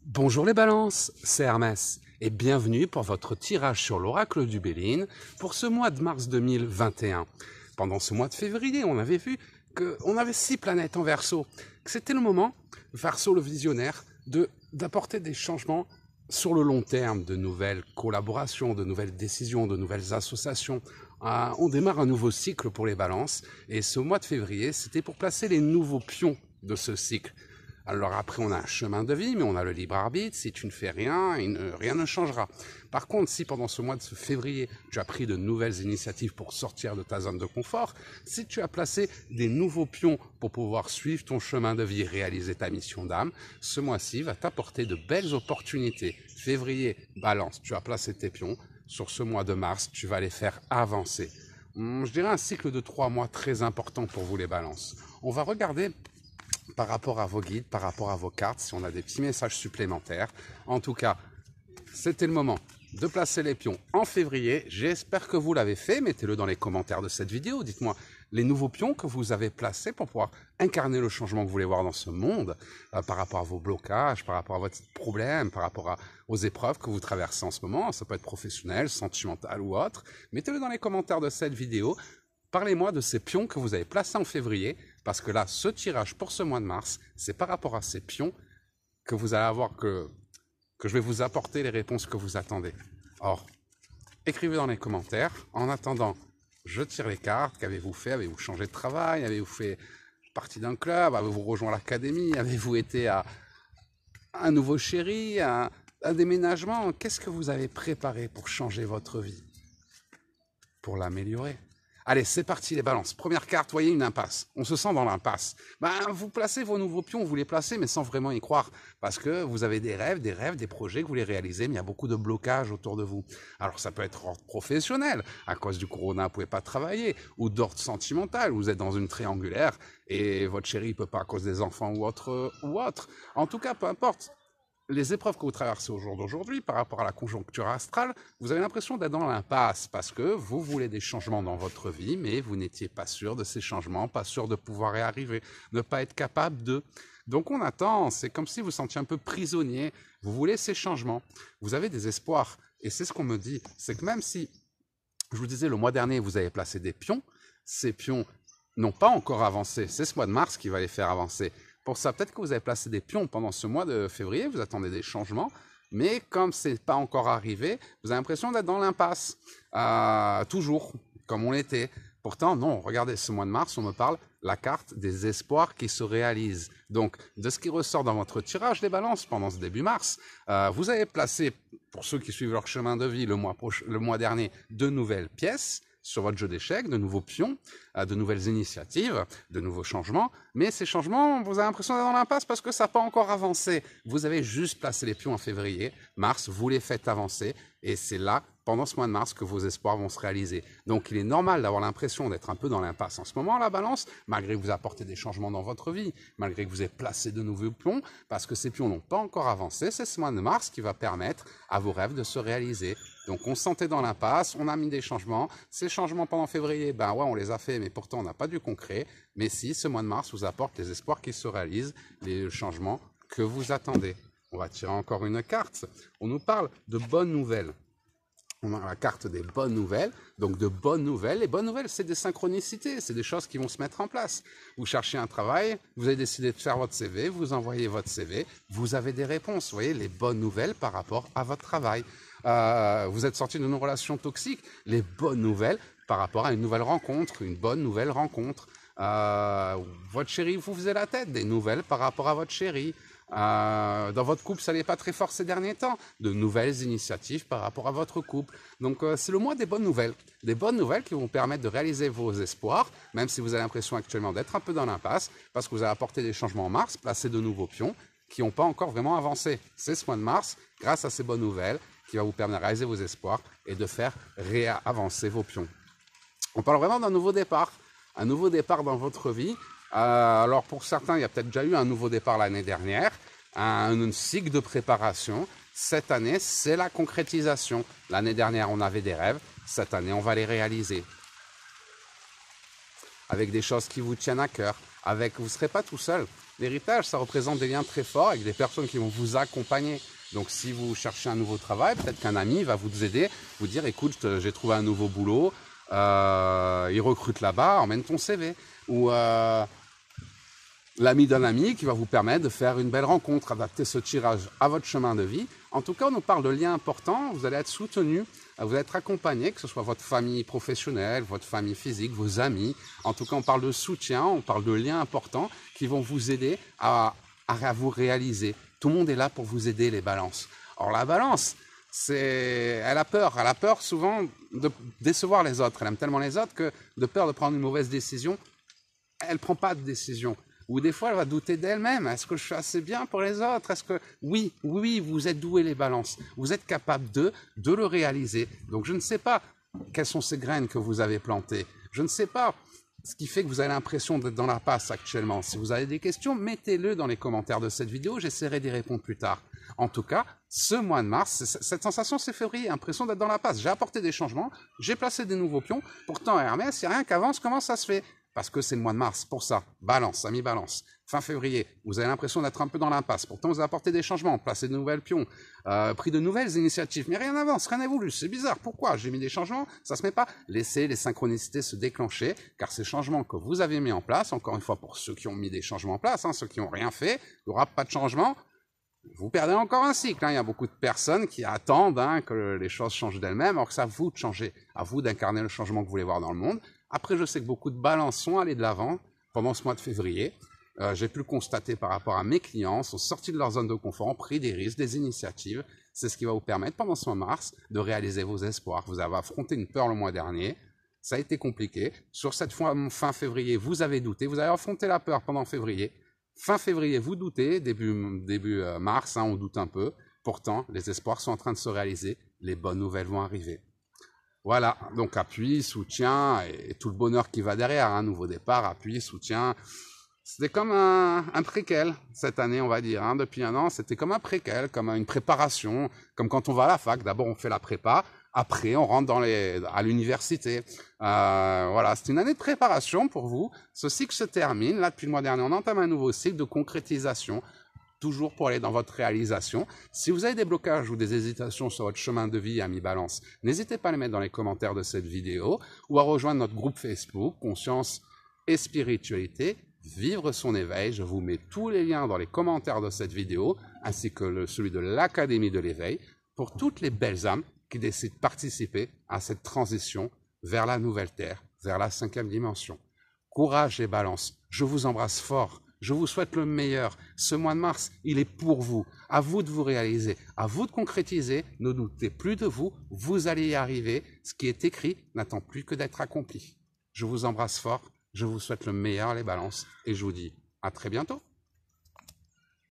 Bonjour les balances, c'est Hermès et bienvenue pour votre tirage sur l'oracle du Béline pour ce mois de mars 2021. Pendant ce mois de février, on avait vu qu'on avait 6 planètes en Verseau, que c'était le moment, Verseau le visionnaire, d'apporter des changements sur le long terme, de nouvelles collaborations, de nouvelles décisions, de nouvelles associations. On démarre un nouveau cycle pour les balances et ce mois de février, c'était pour placer les nouveaux pions de ce cycle. Alors après, on a un chemin de vie, mais on a le libre arbitre. Si tu ne fais rien, rien ne changera. Par contre, si pendant ce mois de février, tu as pris de nouvelles initiatives pour sortir de ta zone de confort, si tu as placé des nouveaux pions pour pouvoir suivre ton chemin de vie, réaliser ta mission d'âme, ce mois-ci va t'apporter de belles opportunités. Février, balance, tu as placé tes pions. Sur ce mois de mars, tu vas les faire avancer. Je dirais un cycle de 3 mois très important pour vous les balances. On va regarder par rapport à vos guides, par rapport à vos cartes, si on a des petits messages supplémentaires. En tout cas, c'était le moment de placer les pions en février. J'espère que vous l'avez fait. Mettez-le dans les commentaires de cette vidéo. Dites-moi les nouveaux pions que vous avez placés pour pouvoir incarner le changement que vous voulez voir dans ce monde, par rapport à vos blocages, par rapport à votre problème, par rapport aux épreuves que vous traversez en ce moment. Ça peut être professionnel, sentimental ou autre. Mettez-le dans les commentaires de cette vidéo. Parlez-moi de ces pions que vous avez placés en février, parce que là, ce tirage pour ce mois de mars, c'est par rapport à ces pions que vous allez avoir que je vais vous apporter les réponses que vous attendez. Or, écrivez dans les commentaires. En attendant, je tire les cartes. Qu'avez-vous fait? Avez-vous changé de travail? Avez-vous fait partie d'un club? Avez-vous rejoint l'académie? Avez-vous été à un nouveau chéri? À un déménagement? Qu'est-ce que vous avez préparé pour changer votre vie? Pour l'améliorer? Allez, c'est parti les balances. Première carte, voyez une impasse. On se sent dans l'impasse. Vous placez vos nouveaux pions, vous les placez, mais sans vraiment y croire. Parce que vous avez des rêves, des projets que vous voulez réaliser, mais il y a beaucoup de blocages autour de vous. Alors ça peut être ordre professionnel. À cause du corona, vous ne pouvez pas travailler. Ou d'ordre sentimental, vous êtes dans une triangulaire et votre chéri ne peut pas à cause des enfants ou autre. En tout cas, peu importe. Les épreuves que vous traversez au jour d'aujourd'hui par rapport à la conjoncture astrale, vous avez l'impression d'être dans l'impasse parce que vous voulez des changements dans votre vie, mais vous n'étiez pas sûr de ces changements, pas sûr de pouvoir y arriver, ne pas être capable de. Donc on attend, c'est comme si vous sentiez un peu prisonnier, vous voulez ces changements, vous avez des espoirs. Et c'est ce qu'on me dit, c'est que même si, je vous disais, le mois dernier, vous avez placé des pions, ces pions n'ont pas encore avancé, c'est ce mois de mars qui va les faire avancer. Pour ça, peut-être que vous avez placé des pions pendant ce mois de février, vous attendez des changements, mais comme ce n'est pas encore arrivé, vous avez l'impression d'être dans l'impasse, toujours, comme on l'était. Pourtant, non, regardez, ce mois de mars, on me parle la carte des espoirs qui se réalisent. Donc, de ce qui ressort dans votre tirage des balances pendant ce début mars, vous avez placé, pour ceux qui suivent leur chemin de vie le mois dernier, 2 nouvelles pièces sur votre jeu d'échecs, de nouveaux pions, de nouvelles initiatives, de nouveaux changements. Mais ces changements, vous avez l'impression d'être dans l'impasse parce que ça n'a pas encore avancé. Vous avez juste placé les pions en février. Mars, vous les faites avancer. Et c'est là, pendant ce mois de mars, que vos espoirs vont se réaliser. Donc il est normal d'avoir l'impression d'être un peu dans l'impasse en ce moment, la balance, malgré que vous apportez des changements dans votre vie, malgré que vous ayez placé de nouveaux pions, parce que ces pions n'ont pas encore avancé. C'est ce mois de mars qui va permettre à vos rêves de se réaliser. Donc on se sentait dans l'impasse, on a mis des changements. Ces changements pendant février, ouais, on les a fait, mais pourtant on n'a pas du concret. Mais si, ce mois de mars vous apporte les espoirs qui se réalisent, les changements que vous attendez. On va tirer encore une carte. On nous parle de bonnes nouvelles. On a la carte des bonnes nouvelles, donc de bonnes nouvelles. Les bonnes nouvelles, c'est des synchronicités, c'est des choses qui vont se mettre en place. Vous cherchez un travail, vous avez décidé de faire votre CV, vous envoyez votre CV, vous avez des réponses. Vous voyez, les bonnes nouvelles par rapport à votre travail. Vous êtes sorti d'une relation toxique, les bonnes nouvelles par rapport à une nouvelle rencontre, une bonne nouvelle rencontre. Votre chéri vous faisait la tête, des nouvelles par rapport à votre chéri. Dans votre couple, ça n'est pas très fort ces derniers temps. De nouvelles initiatives par rapport à votre couple. Donc c'est le mois des bonnes nouvelles. Des bonnes nouvelles qui vont permettre de réaliser vos espoirs, même si vous avez l'impression actuellement d'être un peu dans l'impasse, parce que vous avez apporté des changements en mars, placé de nouveaux pions qui n'ont pas encore vraiment avancé. C'est ce mois de mars, grâce à ces bonnes nouvelles, qui va vous permettre de réaliser vos espoirs et de faire avancer vos pions. On parle vraiment d'un nouveau départ dans votre vie. Alors pour certains, il y a peut-être déjà eu un nouveau départ l'année dernière, un cycle de préparation. Cette année, c'est la concrétisation. L'année dernière, on avait des rêves. Cette année, on va les réaliser. Avec des choses qui vous tiennent à cœur. Vous ne serez pas tout seul. L'héritage, ça représente des liens très forts avec des personnes qui vont vous accompagner. Donc si vous cherchez un nouveau travail, peut-être qu'un ami va vous aider, vous dire écoute, j'ai trouvé un nouveau boulot, il recrute là-bas, emmène ton CV. Ou l'ami d'un ami qui va vous permettre de faire une belle rencontre, adapter ce tirage à votre chemin de vie. En tout cas, on nous parle de liens importants, vous allez être soutenu, vous allez être accompagné, que ce soit votre famille professionnelle, votre famille physique, vos amis. En tout cas, on parle de soutien, on parle de liens importants qui vont vous aider à vous réaliser. Tout le monde est là pour vous aider, les balances. Or, la balance, elle a peur souvent de décevoir les autres. Elle aime tellement les autres que de peur de prendre une mauvaise décision, elle ne prend pas de décision. Ou des fois, elle va douter d'elle-même. Est-ce que je suis assez bien pour les autres? Est-ce que oui, vous êtes doués les balances. Vous êtes capable de le réaliser. Donc, je ne sais pas quelles sont ces graines que vous avez plantées. Je ne sais pas ce qui fait que vous avez l'impression d'être dans la passe actuellement. Si vous avez des questions, mettez-le dans les commentaires de cette vidéo. J'essaierai d'y répondre plus tard. En tout cas, ce mois de mars, cette sensation, c'est février, impression d'être dans la passe. J'ai apporté des changements, j'ai placé des nouveaux pions. Pourtant, Hermès, il n'y a rien qu'avance. Comment ça se fait? Parce que c'est le mois de mars, pour ça. Balance, ami balance. Fin février, vous avez l'impression d'être un peu dans l'impasse. Pourtant, vous avez apporté des changements, placé de nouvelles pions, pris de nouvelles initiatives. Mais rien n'avance, rien n'évolue. C'est bizarre. Pourquoi? J'ai mis des changements, ça se met pas. Laissez les synchronicités se déclencher, car ces changements que vous avez mis en place, encore une fois, pour ceux qui ont mis des changements en place, ceux qui n'ont rien fait, il n'y aura pas de changement. Vous perdez encore un cycle. Il y a beaucoup de personnes qui attendent que les choses changent d'elles-mêmes, alors que c'est à vous de changer, à vous d'incarner le changement que vous voulez voir dans le monde. Après, je sais que beaucoup de balances sont allés de l'avant pendant ce mois de février. J'ai pu le constater par rapport à mes clients, sont sortis de leur zone de confort, ont pris des risques, des initiatives. C'est ce qui va vous permettre pendant ce mois de mars de réaliser vos espoirs. Vous avez affronté une peur le mois dernier. Ça a été compliqué. Sur cette fin février, vous avez douté. Vous avez affronté la peur pendant février. Fin février, vous doutez. Début mars, on doute un peu. Pourtant, les espoirs sont en train de se réaliser. Les bonnes nouvelles vont arriver. Voilà, donc appui, soutien et tout le bonheur qui va derrière. Un nouveau départ, appui, soutien. C'était comme un préquel cette année, on va dire. Depuis un an, c'était comme un préquel, comme une préparation, comme quand on va à la fac. D'abord, on fait la prépa. Après, on rentre à l'université. Voilà, c'est une année de préparation pour vous. Ce cycle se termine. Là, depuis le mois dernier, on entame un nouveau cycle de concrétisation, toujours pour aller dans votre réalisation. Si vous avez des blocages ou des hésitations sur votre chemin de vie à mi-balance, n'hésitez pas à les mettre dans les commentaires de cette vidéo ou à rejoindre notre groupe Facebook, Conscience et Spiritualité, Vivre son éveil. Je vous mets tous les liens dans les commentaires de cette vidéo, ainsi que celui de l'Académie de l'éveil, pour toutes les belles âmes qui décident de participer à cette transition vers la nouvelle Terre, vers la 5e dimension. Courage les balances, je vous embrasse fort, je vous souhaite le meilleur. Ce mois de mars, il est pour vous, à vous de vous réaliser, à vous de concrétiser, ne doutez plus de vous, vous allez y arriver, ce qui est écrit n'attend plus que d'être accompli. Je vous embrasse fort, je vous souhaite le meilleur les balances et je vous dis à très bientôt.